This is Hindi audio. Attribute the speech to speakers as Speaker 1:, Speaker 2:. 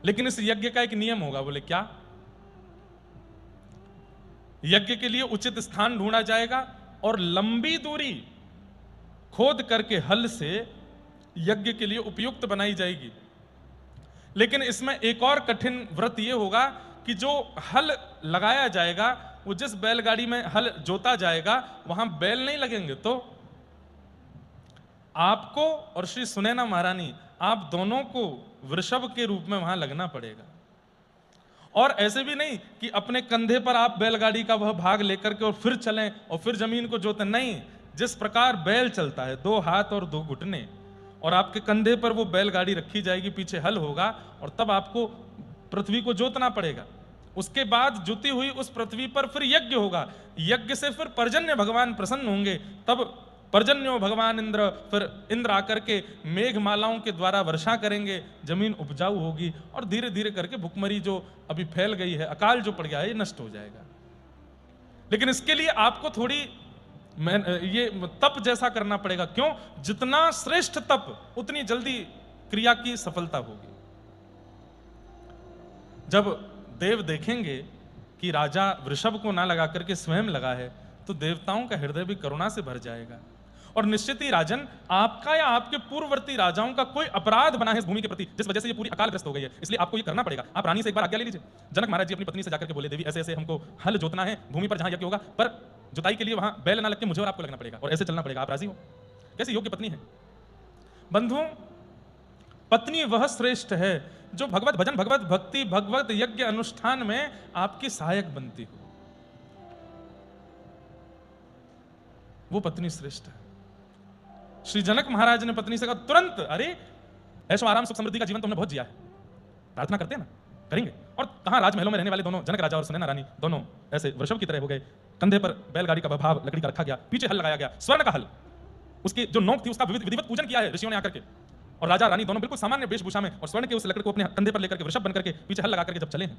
Speaker 1: लेकिन इस यज्ञ का एक नियम होगा। बोले क्या? यज्ञ के लिए उचित स्थान ढूंढा जाएगा और लंबी दूरी खोद करके हल से यज्ञ के लिए उपयुक्त बनाई जाएगी। लेकिन इसमें एक और कठिन व्रत यह होगा कि जो हल लगाया जाएगा, वो जिस बैलगाड़ी में हल जोता जाएगा वहां बैल नहीं लगेंगे, तो आपको और श्री सुनैना महारानी, आप दोनों को वृषभ के रूप में वहां लगना पड़ेगा। और ऐसे भी नहीं कि अपने कंधे पर आप बैलगाड़ी का वह भाग लेकर के और फिर चलें और फिर जमीन को जोतें। नहीं, जिस प्रकार बैल चलता है, 2 हाथ और 2 घुटने, और आपके कंधे पर वो बैलगाड़ी रखी जाएगी, पीछे हल होगा और तब आपको पृथ्वी को जोतना पड़ेगा। उसके बाद जुती हुई उस पृथ्वी पर फिर यज्ञ होगा। यज्ञ से फिर पर्जन्य भगवान प्रसन्न होंगे, तब पर्जन्यो भगवान इंद्र, फिर इंद्र आकर के मेघमालाओं के द्वारा वर्षा करेंगे, जमीन उपजाऊ होगी और धीरे धीरे करके भुखमरी जो अभी फैल गई है, अकाल जो पड़ गया है, ये नष्ट हो जाएगा। लेकिन इसके लिए आपको थोड़ी ये तप जैसा करना पड़ेगा। क्यों? जितना श्रेष्ठ तप उतनी जल्दी क्रिया की सफलता होगी। जब देव देखेंगे कि राजा वृषभ को ना लगा करके स्वयं लगा है, तो देवताओं का हृदय भी करुणा से भर जाएगा। और निश्चित ही राजन, आपका या आपके पूर्ववर्ती राजाओं का कोई अपराध बना है इस भूमि के प्रति, जिस वजह से ये पूरी अकालग्रस्त हो गई है। इसलिए आपको ये करना पड़ेगा। आप रानी से एक बार आज्ञा ले लीजिए। जनक महाराज जी अपनी पत्नी से जाकर के बोले, देवी ऐसे ऐसे हमको हल जोतना है भूमि पर जहां यज्ञ होगा, पर जुताई के लिए वहां बैल ना लग के मुझे और आपको लगना पड़ेगा और ऐसे चलना पड़ेगा। आप राजी हो? कैसी योग्य पत्नी है। बंधुओं, पत्नी वह श्रेष्ठ है जो भगवत भजन, भगवत भक्ति, भगवत यज्ञ अनुष्ठान में आपकी सहायक बनती हो। वो पत्नी श्रेष्ठ है। श्री जनक महाराज ने पत्नी से कहा तुरंत, अरे ऐशो आराम सुख समृद्धि का जीवन तुमने बहुत जिया है, प्रार्थना करते हैं ना, करेंगे। और कहां राजमहलों में रहने वाले दोनों, जनक राजा और सुनैना रानी, दोनों ऐसे वृषभ की तरह हो गए। कंधे पर बैलगाड़ी का भाव लकड़ी का रखा गया, पीछे हल लगाया गया, स्वर्ण का हल, उसकी जो नोक थी उसका विधिवत पूजन किया है ऋषियों ने आकर के। और राजा रानी दोनों बिल्कुल सामान्य वेशभूषा में और स्वर्ण के उस लकड़ी को अपने कंधे पर लेकर के वृषभ बनकर के पीछे हल लगा करके जब चले हैं,